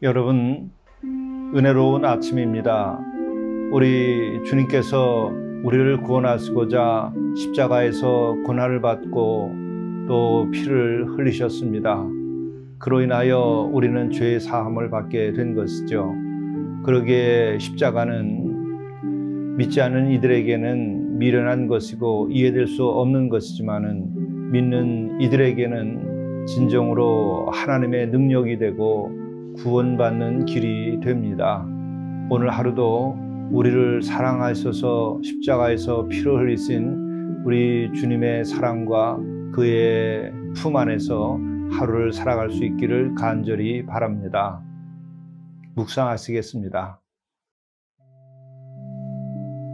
여러분, 은혜로운 아침입니다. 우리 주님께서 우리를 구원하시고자 십자가에서 고난을 받고 또 피를 흘리셨습니다. 그로 인하여 우리는 죄의 사함을 받게 된 것이죠. 그러기에 십자가는 믿지 않는 이들에게는 미련한 것이고 이해될 수 없는 것이지만은 믿는 이들에게는 진정으로 하나님의 능력이 되고 구원받는 길이 됩니다. 오늘 하루도 우리를 사랑하셔서 십자가에서 피를 흘리신 우리 주님의 사랑과 그의 품 안에서 하루를 살아갈 수 있기를 간절히 바랍니다. 묵상하시겠습니다.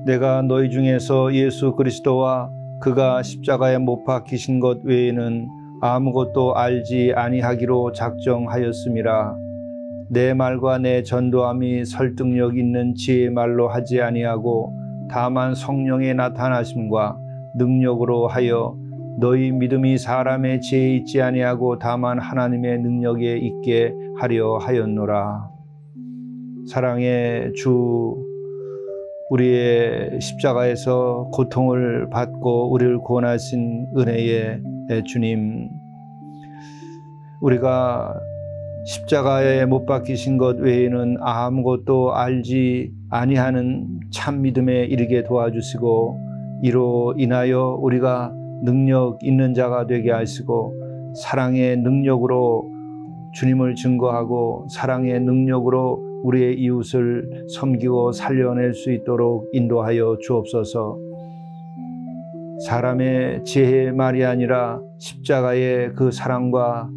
내가 너희 중에서 예수 그리스도와 그가 십자가에 못 박히신 것 외에는 아무것도 알지 아니하기로 작정하였음이라. 내 말과 내 전도함이 설득력 있는 지혜의 말로 하지 아니하고 다만 성령의 나타나심과 능력으로 하여 너희 믿음이 사람의 지혜에 있지 아니하고 다만 하나님의 능력에 있게 하려 하였노라. 사랑의 주, 우리의 십자가에서 고통을 받고 우리를 구원하신 은혜의 주님, 우리가 십자가에 못 박히신 것 외에는 아무것도 알지 아니하는 참 믿음에 이르게 도와주시고 이로 인하여 우리가 능력 있는 자가 되게 하시고 사랑의 능력으로 주님을 증거하고 사랑의 능력으로 우리의 이웃을 섬기고 살려낼 수 있도록 인도하여 주옵소서. 사람의 지혜의 말이 아니라 십자가의 그 사랑과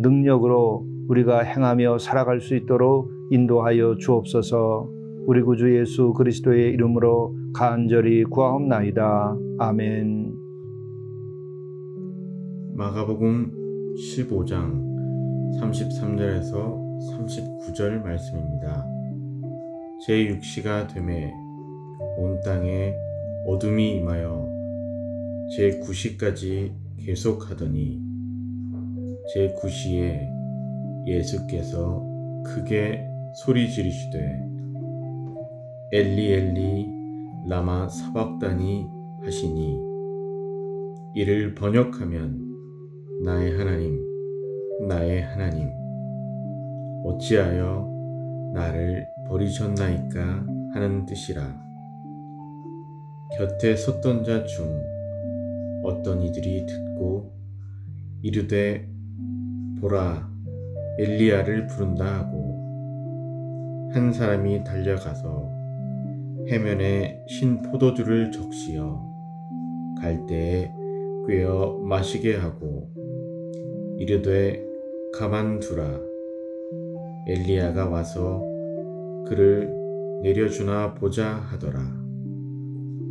능력으로 우리가 행하며 살아갈 수 있도록 인도하여 주옵소서. 우리 구주 예수 그리스도의 이름으로 간절히 구하옵나이다. 아멘. 마가복음 15장 33절에서 39절 말씀입니다. 제6시가 되매 온 땅에 어둠이 임하여 제9시까지 계속하더니 제9시에 예수께서 크게 소리 지르시되 엘리 엘리 라마 사박다니 하시니 이를 번역하면 나의 하나님 나의 하나님 어찌하여 나를 버리셨나이까 하는 뜻이라. 곁에 섰던 자 중 어떤 이들이 듣고 이르되 보라 엘리야를 부른다 하고 한 사람이 달려가서 해면에 신 포도주를 적시어 갈대에 꿰어 마시게 하고 이르되 가만두라 엘리야가 와서 그를 내려주나 보자 하더라.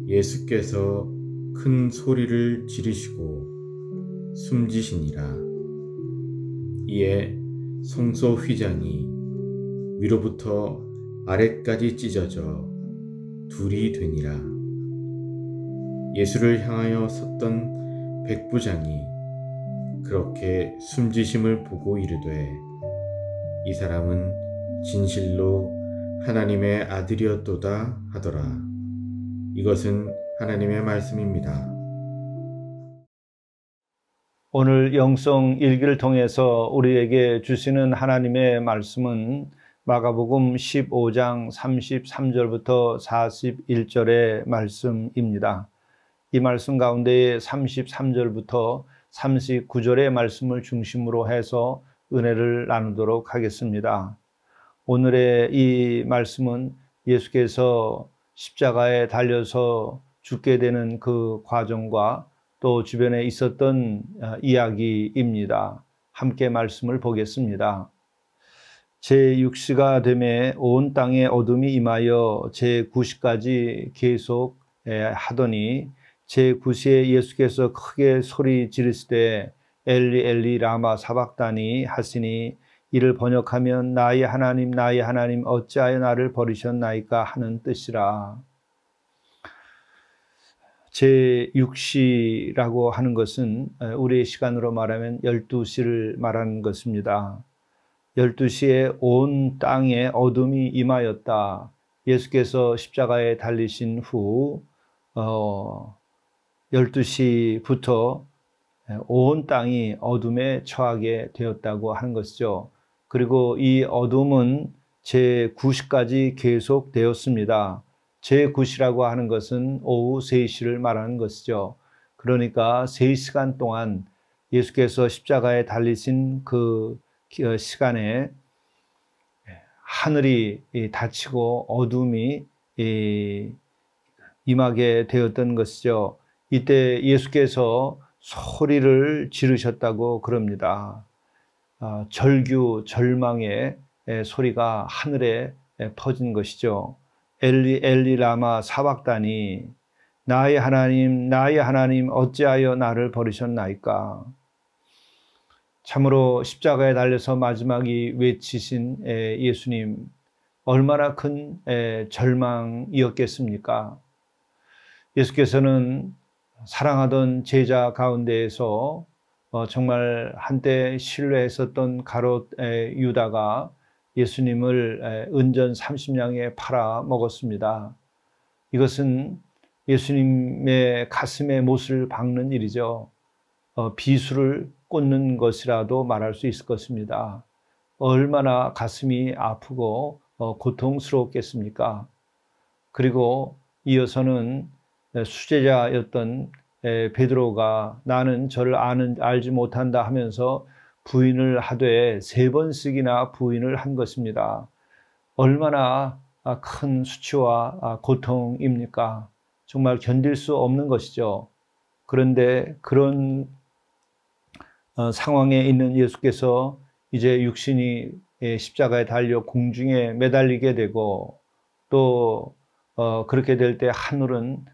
예수께서 큰 소리를 지르시고 숨지시니라. 이에 성소 휘장이 위로부터 아래까지 찢어져 둘이 되니라. 예수를 향하여 섰던 백부장이 그렇게 숨지심을 보고 이르되 이 사람은 진실로 하나님의 아들이었도다 하더라. 이것은 하나님의 말씀입니다. 오늘 영성 일기를 통해서 우리에게 주시는 하나님의 말씀은 마가복음 15장 33절부터 41절의 말씀입니다. 이 말씀 가운데 33절부터 39절의 말씀을 중심으로 해서 은혜를 나누도록 하겠습니다. 오늘의 이 말씀은 예수께서 십자가에 달려서 죽게 되는 그 과정과 또 주변에 있었던 이야기입니다. 함께 말씀을 보겠습니다. 제6시가 되매 온 땅에 어둠이 임하여 제9시까지 계속 하더니 제9시에 예수께서 크게 소리 지르시되 엘리 엘리 라마 사박다니 하시니 이를 번역하면 나의 하나님 어찌하여 나를 버리셨나이까 하는 뜻이라. 제6시라고 하는 것은 우리의 시간으로 말하면 12시를 말하는 것입니다. 12시에 온 땅에 어둠이 임하였다. 예수께서 십자가에 달리신 후 12시부터 온 땅이 어둠에 처하게 되었다고 하는 것이죠. 그리고 이 어둠은 제9시까지 계속되었습니다. 제9시라고 하는 것은 오후 3시를 말하는 것이죠. 그러니까 3시간 동안 예수께서 십자가에 달리신 그 시간에 하늘이 닫히고 어둠이 임하게 되었던 것이죠. 이때 예수께서 소리를 지르셨다고 그럽니다. 절규, 절망의 소리가 하늘에 퍼진 것이죠. 엘리 엘리 라마 사박다니, 나의 하나님 어찌하여 나를 버리셨나이까. 참으로 십자가에 달려서 마지막이 외치신 예수님, 얼마나 큰 절망이었겠습니까? 예수께서는 사랑하던 제자 가운데에서 정말 한때 신뢰했었던 가롯 유다가 예수님을 은전 30냥에 팔아 먹었습니다. 이것은 예수님의 가슴에 못을 박는 일이죠. 비수를 꽂는 것이라도 말할 수 있을 것입니다. 얼마나 가슴이 아프고 고통스러웠겠습니까? 그리고 이어서는 수제자였던 베드로가 나는 저를 알지 못한다 하면서 부인을 하되 3번씩이나 부인을 한 것입니다. 얼마나 큰 수치와 고통입니까? 정말 견딜 수 없는 것이죠. 그런데 그런 상황에 있는 예수께서 이제 육신이 십자가에 달려 공중에 매달리게 되고 또 그렇게 될 때 하늘은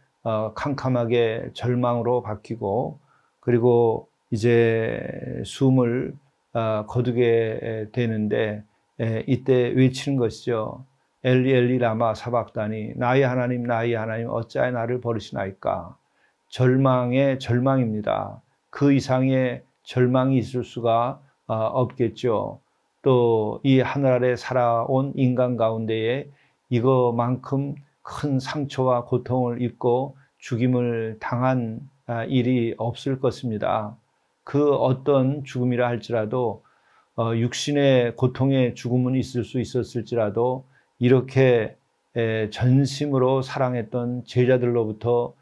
캄캄하게 절망으로 바뀌고 그리고 이제 숨을 거두게 되는데 이때 외치는 것이죠. 엘리 엘리 라마 사박다니, 나의 하나님 어찌하여 나를 버리시나이까. 절망의 절망입니다. 그 이상의 절망이 있을 수가 없겠죠. 또 이 하늘 아래 살아온 인간 가운데에 이거만큼 큰 상처와 고통을 입고 죽임을 당한 일이 없을 것입니다. 그 어떤 죽음이라 할지라도 육신의 고통의 죽음은 있을 수 있었을지라도 이렇게 전심으로 사랑했던 제자들로부터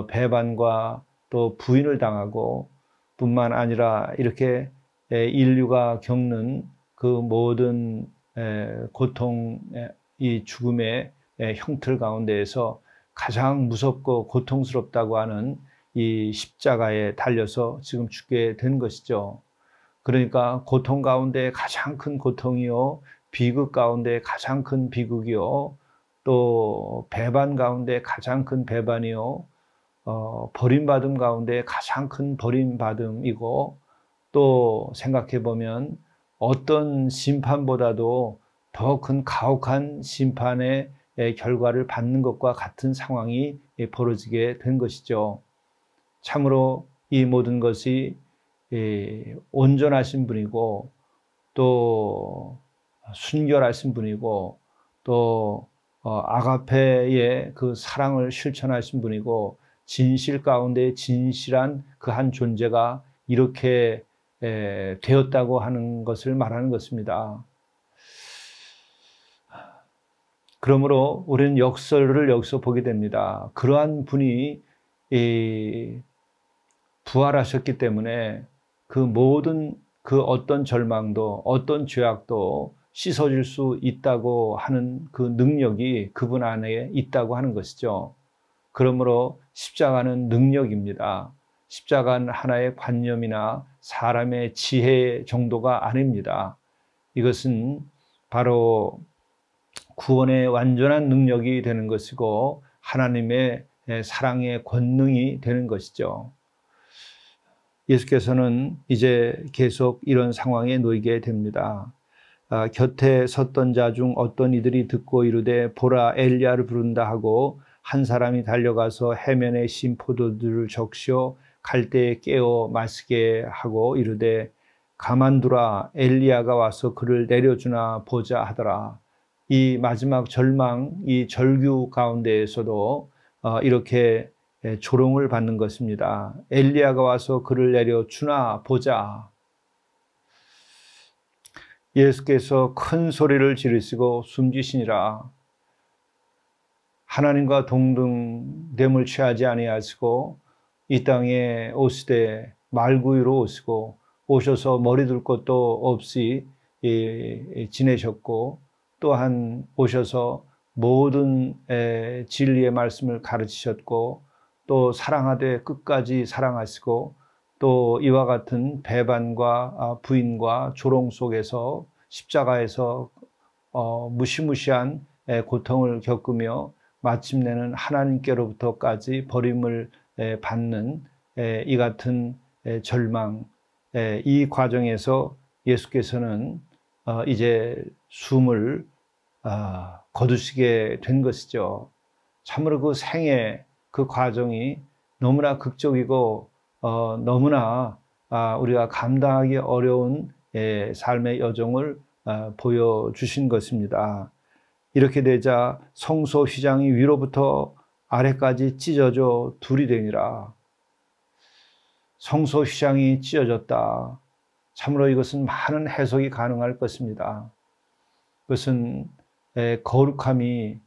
배반과 또 부인을 당하고 뿐만 아니라 이렇게 인류가 겪는 그 모든 고통, 이 죽음의 형틀 가운데에서 가장 무섭고 고통스럽다고 하는 이 십자가에 달려서 지금 죽게 된 것이죠. 그러니까 고통 가운데 가장 큰 고통이요, 비극 가운데 가장 큰 비극이요, 또 배반 가운데 가장 큰 배반이요, 버림받음 가운데 가장 큰 버림받음이고, 또 생각해 보면 어떤 심판보다도 더 큰 가혹한 심판의 결과를 받는 것과 같은 상황이 벌어지게 된 것이죠. 참으로 이 모든 것이 온전하신 분이고 또 순결하신 분이고 또 아가페의 그 사랑을 실천하신 분이고 진실 가운데 진실한 그 한 존재가 이렇게 되었다고 하는 것을 말하는 것입니다. 그러므로 우리는 역설을 여기서 보게 됩니다. 그러한 분이 부활하셨기 때문에 그 모든 그 어떤 절망도 어떤 죄악도 씻어질 수 있다고 하는 그 능력이 그분 안에 있다고 하는 것이죠. 그러므로 십자가는 능력입니다. 십자가는 하나의 관념이나 사람의 지혜 정도가 아닙니다. 이것은 바로 구원의 완전한 능력이 되는 것이고 하나님의 사랑의 권능이 되는 것이죠. 예수께서는 이제 계속 이런 상황에 놓이게 됩니다. 곁에 섰던 자 중 어떤 이들이 듣고 이르되 보라 엘리야를 부른다 하고 한 사람이 달려가서 해면에 신 포도들을 적시어 갈대에 깨어 마시게 하고 이르되 가만두라 엘리야가 와서 그를 내려주나 보자 하더라. 이 마지막 절망, 이 절규 가운데에서도 이렇게 조롱을 받는 것입니다. 엘리야가 와서 그를 내려주나 보자. 예수께서 큰 소리를 지르시고 숨지시니라. 하나님과 동등됨을 취하지 아니하시고 이 땅에 오시되 말구유로 오시고 오셔서 머리 둘 것도 없이 지내셨고 또한 오셔서 모든 진리의 말씀을 가르치셨고 또 사랑하되 끝까지 사랑하시고 또 이와 같은 배반과 부인과 조롱 속에서 십자가에서 무시무시한 고통을 겪으며 마침내는 하나님께로부터까지 버림을 받는 이 같은 절망, 이 과정에서 예수께서는 이제 숨을 거두시게 된 것이죠. 참으로 그 생애, 그 과정이 너무나 극적이고 너무나 우리가 감당하기 어려운 삶의 여정을 보여주신 것입니다. 이렇게 되자 성소 휘장이 위로부터 아래까지 찢어져 둘이 되니라. 성소 휘장이 찢어졌다. 참으로 이것은 많은 해석이 가능할 것입니다. 그것은 거룩함이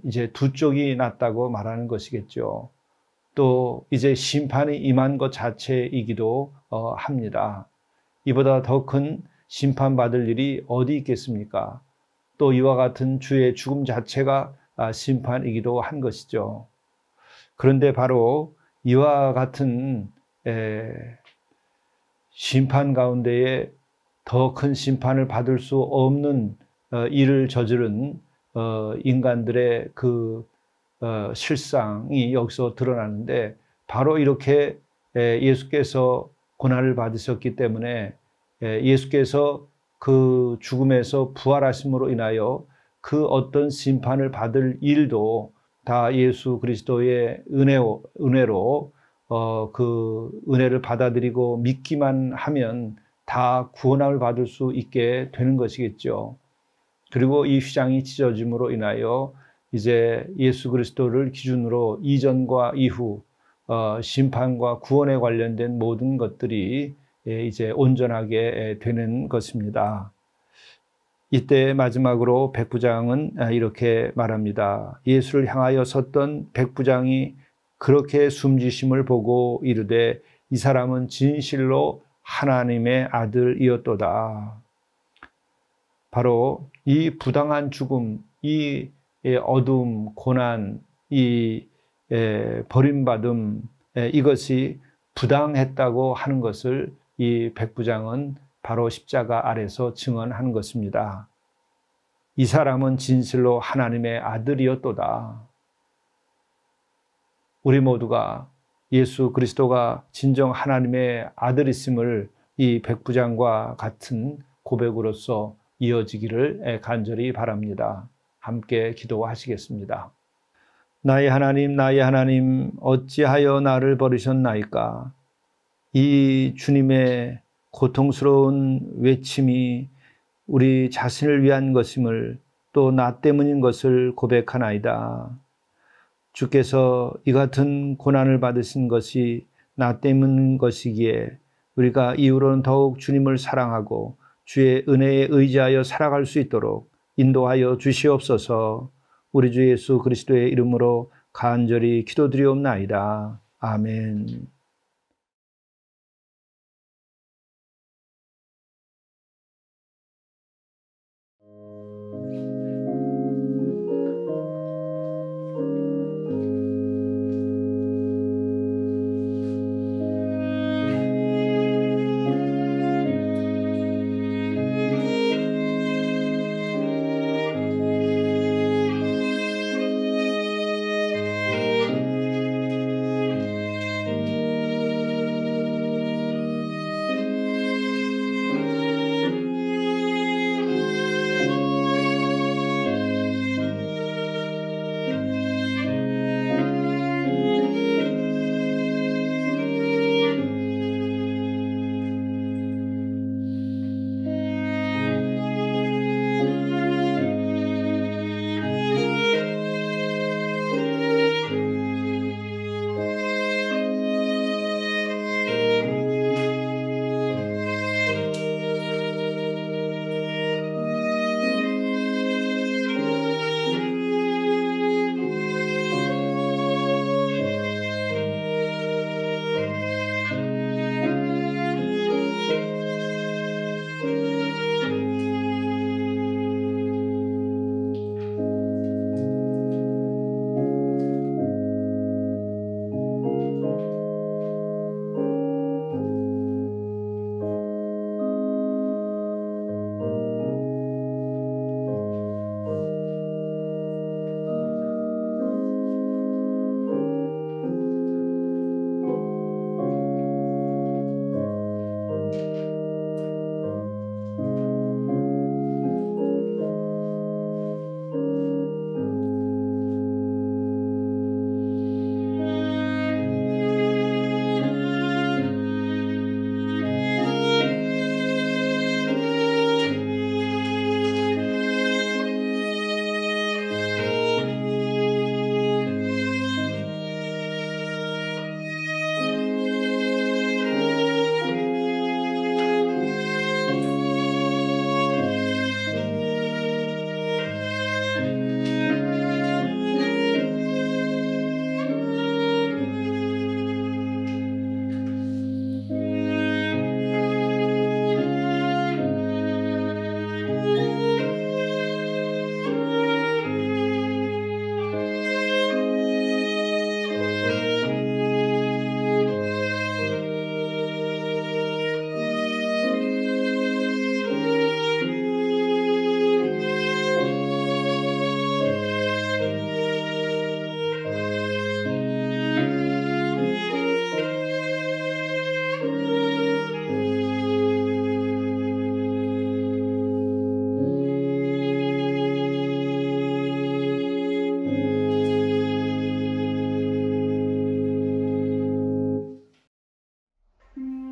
이제 두 쪽이 났다고 말하는 것이겠죠. 또 이제 심판이 임한 것 자체이기도 합니다. 이보다 더 큰 심판받을 일이 어디 있겠습니까? 또 이와 같은 주의 죽음 자체가 심판이기도 한 것이죠. 그런데 바로 이와 같은 심판 가운데에 더 큰 심판을 받을 수 없는 일을 저지른 인간들의 그 실상이 여기서 드러나는데 바로 이렇게 예수께서 고난을 받으셨기 때문에 예수께서 그 죽음에서 부활하심으로 인하여 그 어떤 심판을 받을 일도 다 예수 그리스도의 은혜로 그 은혜를 받아들이고 믿기만 하면 다 구원함을 받을 수 있게 되는 것이겠죠. 그리고 이 휘장이 찢어짐으로 인하여 이제 예수 그리스도를 기준으로 이전과 이후 심판과 구원에 관련된 모든 것들이 이제 온전하게 되는 것입니다. 이때 마지막으로 백부장은 이렇게 말합니다. 예수를 향하여 섰던 백부장이 그렇게 숨지심을 보고 이르되 이 사람은 진실로 하나님의 아들이었도다. 바로 이 부당한 죽음, 이 어둠, 고난, 이 버림받음, 이것이 부당했다고 하는 것을 이 백부장은 바로 십자가 아래서 증언한 것입니다. 이 사람은 진실로 하나님의 아들이었도다. 우리 모두가 예수 그리스도가 진정 하나님의 아들이심을 이 백부장과 같은 고백으로서 이어지기를 간절히 바랍니다. 함께 기도하시겠습니다. 나의 하나님, 어찌하여 나를 버리셨나이까? 이 주님의 고통스러운 외침이 우리 자신을 위한 것임을 또 나 때문인 것을 고백하나이다. 주께서 이 같은 고난을 받으신 것이 나 때문인 것이기에 우리가 이후로는 더욱 주님을 사랑하고 주의 은혜에 의지하여 살아갈 수 있도록 인도하여 주시옵소서. 우리 주 예수 그리스도의 이름으로 간절히 기도드리옵나이다. 아멘.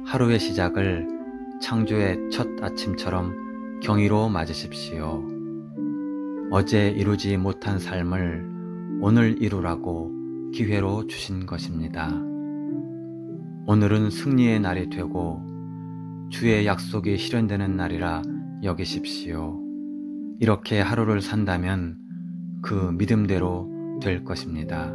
하루의 시작을 창조의 첫 아침처럼 경이로 맞으십시오. 어제 이루지 못한 삶을 오늘 이루라고 기회로 주신 것입니다. 오늘은 승리의 날이 되고 주의 약속이 실현되는 날이라 여기십시오. 이렇게 하루를 산다면 그 믿음대로 될 것입니다.